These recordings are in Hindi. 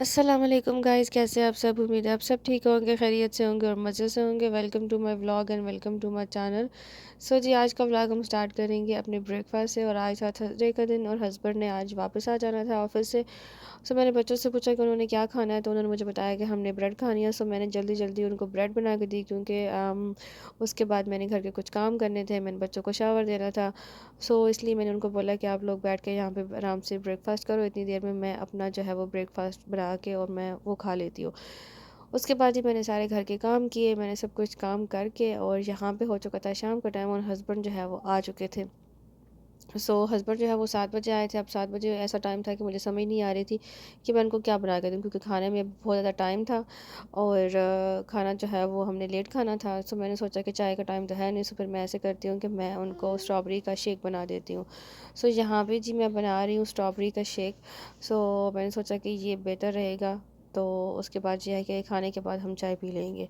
अस्सलाम वालेकुम गाइस, कैसे हैं आप सब। उम्मीद है आप सब ठीक होंगे, खैरियत से होंगे और मज़े से होंगे। Welcome to my vlog and welcome to my channel. जी, आज का व्लॉग हम स्टार्ट करेंगे अपने ब्रेकफास्ट से। और आज था थर्सडे का दिन और हस्बैंड ने आज वापस आ जाना था ऑफिस से। मैंने बच्चों से पूछा कि उन्होंने क्या खाना है, तो उन्होंने मुझे बताया कि हमने ब्रेड खानी है। मैंने जल्दी जल्दी उनको ब्रेड बना के दी, क्योंकि उसके बाद मैंने घर के कुछ काम करने थे, मैंने बच्चों को शावर देना था। इसलिए मैंने उनको बोला कि आप लोग बैठ के यहाँ पे आराम से ब्रेकफास्ट करो, इतनी देर में मैं अपना जो है वो ब्रेकफास्ट बना के और मैं वो खा लेती हूँ। उसके बाद ही मैंने सारे घर के काम किए, मैंने सब कुछ काम करके, और यहाँ पे हो चुका था शाम का टाइम और हस्बैंड जो है वो आ चुके थे। हस्बैंड जो है वो 7 बजे आए थे। अब 7 बजे ऐसा टाइम था कि मुझे समझ नहीं आ रही थी कि मैं उनको क्या बना के दूँ, क्योंकि खाने में बहुत ज़्यादा टाइम था और खाना जो है वो हमने लेट खाना था। मैंने सोचा कि चाय का टाइम तो है नहीं, फिर मैं ऐसे करती हूँ कि मैं उनको स्ट्रॉबेरी का शेक बना देती हूँ। यहाँ पे जी मैं बना रही हूँ स्ट्रॉबेरी का शेक। मैंने सोचा कि ये बेहतर रहेगा, तो उसके बाद ये है कि खाने के बाद हम चाय पी लेंगे।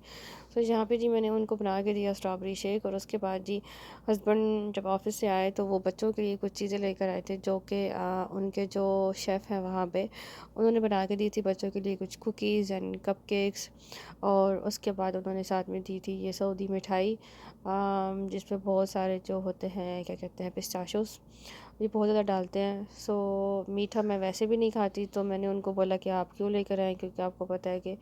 यहाँ पे जी मैंने उनको बना के दिया स्ट्रॉबेरी शेक। और उसके बाद जी हस्बैंड जब ऑफिस से आए तो वो बच्चों के लिए कुछ चीज़ें लेकर आए थे, जो कि उनके जो शेफ़ हैं वहाँ पे उन्होंने बना के दी थी बच्चों के लिए कुछ कुकीज़ एंड कपकेक्स। और उसके बाद उन्होंने साथ में दी थी ये सऊदी मिठाई, जिसमें बहुत सारे जो होते हैं क्या कहते हैं पिस्ताशोस, ये बहुत ज़्यादा डालते हैं। मीठा मैं वैसे भी नहीं खाती, तो मैंने उनको बोला कि आप क्यों लेकर आए, क्योंकि आपको पता है कि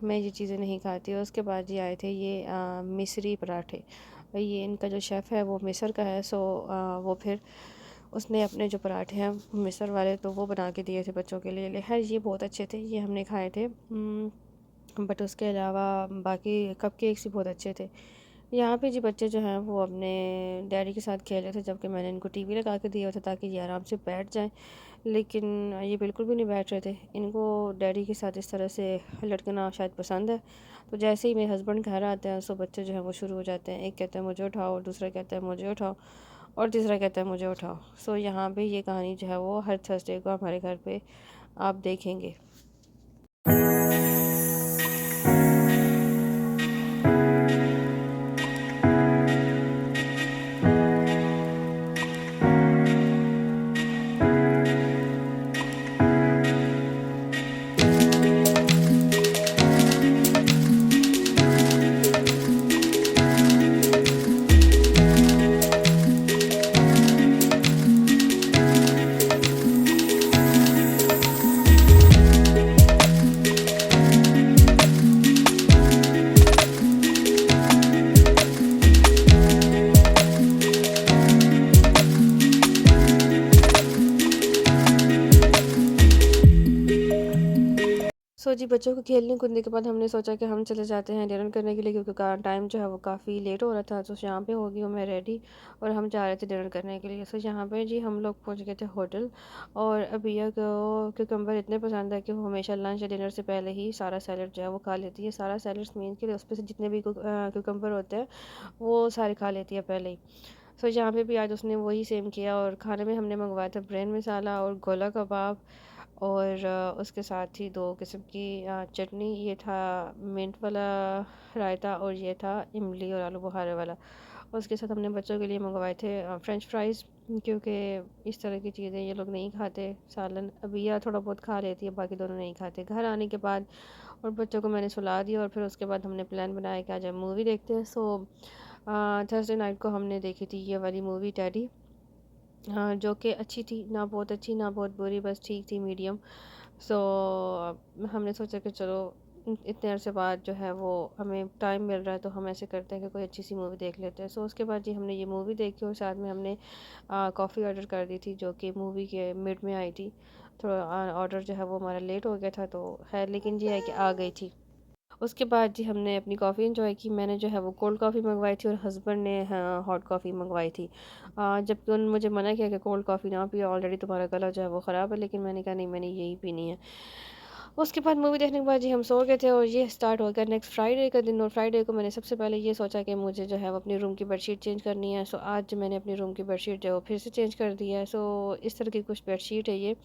मैं ये चीज़ें नहीं खाती। और उसके बाद ये आए थे ये मिस्री पराठे। ये इनका जो शेफ़ है वो मिस्र का है। वो फिर उसने अपने जो पराठे हैं मिस्र वाले, तो वो बना के दिए थे बच्चों के लिए। खैर ये बहुत अच्छे थे, ये हमने खाए थे। बट उसके अलावा बाकी कपकेक्स भी बहुत अच्छे थे। यहाँ पे जी बच्चे जो हैं वो अपने डैडी के साथ खेल रहे थे, जबकि मैंने इनको टीवी लगा के दिया था ताकि ये आराम से बैठ जाएं। लेकिन ये बिल्कुल भी नहीं बैठ रहे थे। इनको डैडी के साथ इस तरह से लड़कना शायद पसंद है। तो जैसे ही मेरे हस्बैंड घर आते हैं बच्चे जो हैं वो शुरू हो जाते हैं। एक कहता है मुझे उठाओ, दूसरा कहता है मुझे उठाओ, और तीसरा कहता है मुझे उठाओ। यहाँ पे ये कहानी जो है वो हर थर्सडे को हमारे घर पे आप देखेंगे। जी बच्चों को खेलने कूदने के बाद हमने सोचा कि हम चले जाते हैं डिनर करने के लिए, क्योंकि टाइम जो है वो काफ़ी लेट हो रहा था। यहाँ पे हो गई हूँ मैं रेडी और हम जा रहे थे डिनर करने के लिए। यहाँ पे जी हम लोग पहुँच गए थे होटल। और अबिया को क्यूकम्बर इतने पसंद है कि वो हमेशा लंच या डिनर से पहले ही सारा सैलड जो है वो खा लेती है। सारा सैलड्स मीन के लिए उस पर से जितने भी क्यूकम्बर होते हैं वो सारे खा लेती है पहले ही। यहाँ पे भी आज उसने वही सेम किया। और खाने में हमने मंगवाया था ब्रेन मसाला और गोला कबाब, और उसके साथ ही 2 किस्म की चटनी। ये था मिंट वाला रायता और ये था इमली और आलू बुखारे वाला। उसके साथ हमने बच्चों के लिए मंगवाए थे फ़्रेंच फ्राइज़, क्योंकि इस तरह की चीज़ें ये लोग नहीं खाते। सालन अबिया थोड़ा बहुत खा लेती है, बाकी दोनों नहीं खाते। घर आने के बाद और बच्चों को मैंने सुला दिया, और फिर उसके बाद हमने प्लान बनाया कि आज हम मूवी देखते हैं। थर्सडे नाइट को हमने देखी थी ये वाली मूवी टैडी। हाँ, जो कि अच्छी थी, ना बहुत अच्छी ना बहुत बुरी, बस ठीक थी, मीडियम। हमने सोचा कि चलो इतने अरसे बाद जो है वो हमें टाइम मिल रहा है, तो हम ऐसे करते हैं कि कोई अच्छी सी मूवी देख लेते हैं। उसके बाद जी हमने ये मूवी देखी और साथ में हमने कॉफ़ी ऑर्डर कर दी थी, जो कि मूवी के मिड में आई थी। थोड़ा ऑर्डर जो है वो हमारा लेट हो गया था, तो है लेकिन ये है कि आ गई थी। उसके बाद जी हमने अपनी कॉफ़ी एंजॉय की। मैंने जो है वो कोल्ड कॉफ़ी मंगवाई थी और हस्बैंड ने हाँ हॉट कॉफ़ी मंगवाई थी। जबकि उन्होंने मुझे मना किया कि कोल्ड कॉफ़ी ना पियो, ऑलरेडी तुम्हारा गला जो है वो ख़राब है, लेकिन मैंने कहा नहीं, मैंने यही पीनी है। उसके बाद मूवी देखने के बाद जी हम सो गए थे, और ये स्टार्ट हो गया नेक्स्ट फ्राइडे का दिन। और फ्राइडे को मैंने सबसे पहले ये सोचा कि मुझे जो है वो अपनी रूम की बेडशीट चेंज करनी है। आज मैंने अपनी रूम की बेडशीट जो है वो फिर से चेंज कर दी है। इस तरह की कुछ बेडशीट है ये।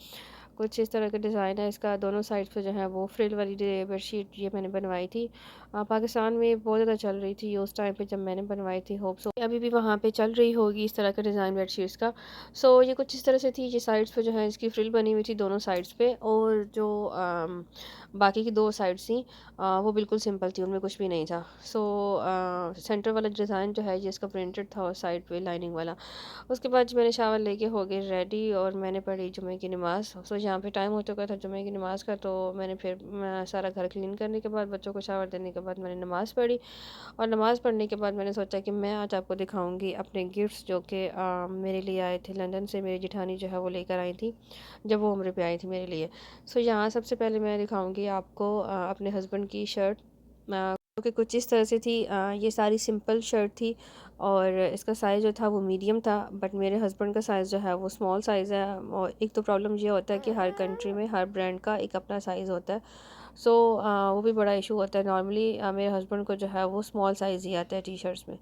कुछ इस तरह का डिज़ाइन है इसका। दोनों साइड पे जो है वो फ्रिल वाली बेडशीट ये मैंने बनवाई थी। पाकिस्तान में बहुत ज़्यादा चल रही थी उस टाइम पे जब मैंने बनवाई थी। होप सो अभी भी वहाँ पे चल रही होगी इस तरह का डिज़ाइन बेडशीट्स का। सो ये कुछ इस तरह से थी। ये साइड्स पे जो है इसकी फ्रिल बनी हुई थी दोनों साइड्स पे, और जो बाकी की दो साइड्स थी वो बिल्कुल सिंपल थी, उनमें कुछ भी नहीं था। सो सेंटर वाला डिज़ाइन जो है ये इसका प्रिंटेड था और साइड पे लाइनिंग वाला। उसके बाद मैंने शावर लेके हो गई रेडी और मैंने पढ़ी जुमे की नमाज़। सो यहाँ पे टाइम हो चुका था जुमे की नमाज़ का, तो मैंने फिर सारा घर क्लीन करने के बाद बच्चों को शावर देने के बाद मैंने नमाज़ पढ़ी। और नमाज़ पढ़ने के बाद मैंने सोचा कि मैं आज आपको दिखाऊंगी अपने गिफ्ट्स जो कि मेरे लिए आए थे लंदन से। मेरी जेठानी जो है वो लेकर आई थी जब वो उम्र पे आई थी मेरे लिए। सो यहाँ सबसे पहले मैं दिखाऊंगी आपको अपने हस्बैंड की शर्ट, जो कि कुछ इस तरह से थी। ये सारी सिंपल शर्ट थी और इसका साइज़ जो था वो मीडियम था, बट मेरे हस्बैंड का साइज़ जो है वो स्मॉल साइज़ है। और एक तो प्रॉब्लम ये होता है कि हर कंट्री में हर ब्रांड का एक अपना साइज़ होता है। सो वो भी बड़ा इशू होता है। नॉर्मली मेरे हस्बैंड को जो है वो स्मॉल साइज़ ही आता है टी शर्ट्स में।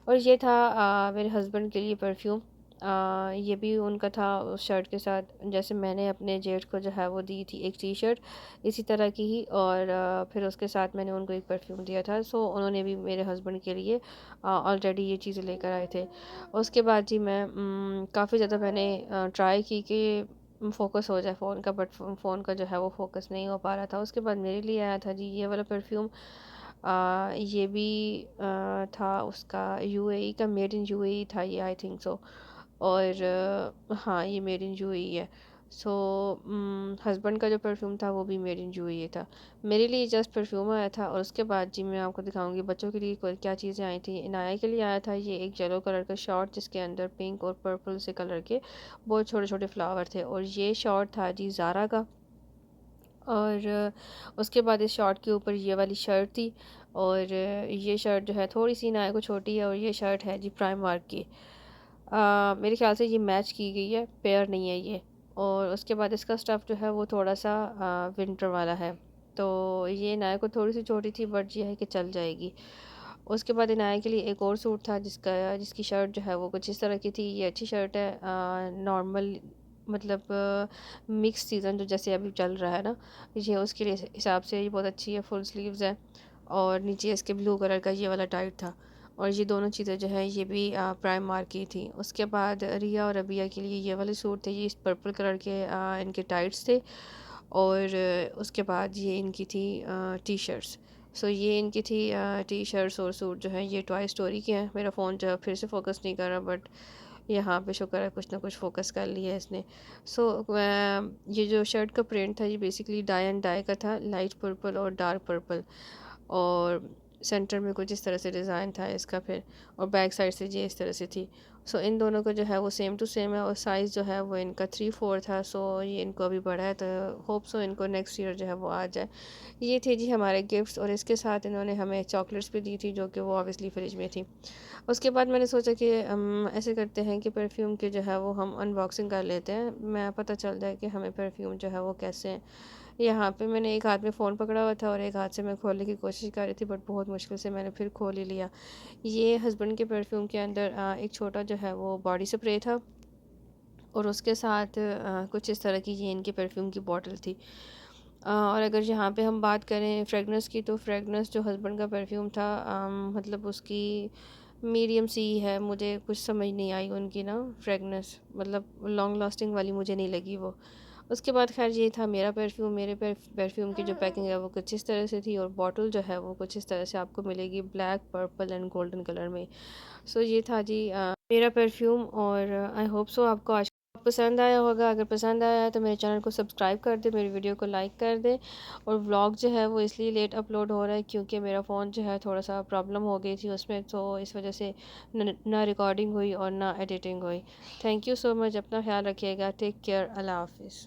और ये था मेरे हस्बैंड के लिए परफ्यूम। ये भी उनका था उस शर्ट के साथ, जैसे मैंने अपने जेठ को जो है वो दी थी एक टी शर्ट इसी तरह की ही, और फिर उसके साथ मैंने उनको एक परफ्यूम दिया था। सो उन्होंने भी मेरे हस्बैंड के लिए ऑलरेडी ये चीज़ें लेकर आए थे। उसके बाद जी मैं काफ़ी ज़्यादा मैंने ट्राई की कि फ़ोकस हो जाए फ़ोन का, बट फ़ोन का जो है वो फ़ोकस नहीं हो पा रहा था। उसके बाद मेरे लिए आया था जी ये वाला परफ्यूम। ये भी था उसका यूएई का, मेड इन यूएई था ये, आई थिंक सो। और हाँ ये मेड इन यूएई है। सो हस्बैंड का जो परफ्यूम था वो भी मेड इन यूएई था। मेरे लिए जस्ट परफ्यूम आया था। और उसके बाद जी मैं आपको दिखाऊंगी बच्चों के लिए क्या चीज़ें आई थी। इनाया के लिए आया था ये एक येलो कलर का शॉर्ट जिसके अंदर पिंक और पर्पल से कलर के बहुत छोटे छोटे फ्लावर थे, और ये शॉर्ट था जी ज़ारा का। और उसके बाद इस शॉर्ट के ऊपर ये वाली शर्ट थी, और ये शर्ट जो है थोड़ी सी नाय को छोटी है, और ये शर्ट है जी प्राइम मार्क की। मेरे ख्याल से ये मैच की गई है, पेयर नहीं है ये। और उसके बाद इसका स्टफ़ जो है वो थोड़ा सा विंटर वाला है, तो ये नाय को थोड़ी सी छोटी थी बट ये है कि चल जाएगी। उसके बाद इनाया के लिए एक और सूट था जिसकी शर्ट जो है वो कुछ इस तरह की थी। ये अच्छी शर्ट है, नॉर्मल मतलब मिक्स सीज़न जो जैसे अभी चल रहा है ना, ये उसके लिए हिसाब से ये बहुत अच्छी है। फुल स्लीव्स है और नीचे इसके ब्लू कलर का ये वाला टाइट था। और ये दोनों चीज़ें जो है ये भी प्राइम मार्क की थी। उसके बाद रिया और रबिया के लिए ये वाले सूट थे, ये इस पर्पल कलर के इनके टाइट्स थे। और उसके बाद ये इनकी थी टी शर्ट्स। सो ये इनकी थी टी शर्ट्स और सूट जो है ये टॉय स्टोरी के हैं। मेरा फ़ोन जो है फिर से फोकस नहीं कर रहा, बट यहाँ पे शुक्र है कुछ ना कुछ फोकस कर लिया है इसने। सो ये जो शर्ट का प्रिंट था ये बेसिकली डाई एंड डाई का था, लाइट पर्पल और डार्क पर्पल। और सेंटर में कुछ इस तरह से डिज़ाइन था इसका फिर, और बैक साइड से ये इस तरह से थी। सो इन दोनों का जो है वो सेम टू सेम है, और साइज़ जो है वो इनका 3/4 था। सो ये इनको अभी बड़ा है, तो होप सो इनको नेक्स्ट ईयर जो है वो आ जाए। ये थे जी हमारे गिफ्ट्स, और इसके साथ इन्होंने हमें चॉकलेट्स भी दी थी जो कि वो ऑब्वियसली फ्रिज में थी। उसके बाद मैंने सोचा कि ऐसे करते हैं कि परफ्यूम के जो है वो हम अनबॉक्सिंग कर लेते हैं, मैं पता चल जाए कि हमें परफ्यूम जो है वो कैसे हैं। यहाँ पे मैंने एक हाथ में फ़ोन पकड़ा हुआ था और एक हाथ से मैं खोलने की कोशिश कर रही थी, बट बहुत मुश्किल से मैंने फिर खोल ही लिया। ये हस्बैंड के परफ्यूम के अंदर एक छोटा जो है वो बॉडी स्प्रे था, और उसके साथ कुछ इस तरह की ये इनकी परफ्यूम की बॉटल थी। और अगर यहाँ पे हम बात करें फ्रेगनेंस की, तो फ्रेगनेंस जो हस्बैंड का परफ्यूम था मतलब उसकी मीडियम सी है, मुझे कुछ समझ नहीं आई उनकी ना फ्रेगनेंस, मतलब लॉन्ग लास्टिंग वाली मुझे नहीं लगी वो। उसके बाद खैर ये था मेरा परफ्यूम। मेरे परफ्यूम की जो पैकिंग है वो कुछ इस तरह से थी, और बॉटल जो है वो कुछ इस तरह से आपको मिलेगी, black purple and golden colour में। सो ये था जी मेरा परफ्यूम। और आई होप सो आपको आज पसंद आया होगा। अगर पसंद आया है तो मेरे चैनल को सब्सक्राइब कर दें, मेरी वीडियो को लाइक कर दें। और व्लॉग जो है वो इसलिए लेट अपलोड हो रहा है क्योंकि मेरा फ़ोन जो है थोड़ा सा प्रॉब्लम हो गई थी उसमें, तो इस वजह से ना रिकॉर्डिंग हुई और ना एडिटिंग हुई। थैंक यू सो मच, अपना ख्याल रखिएगा। टेक केयर, अल्लाह हाफिज़।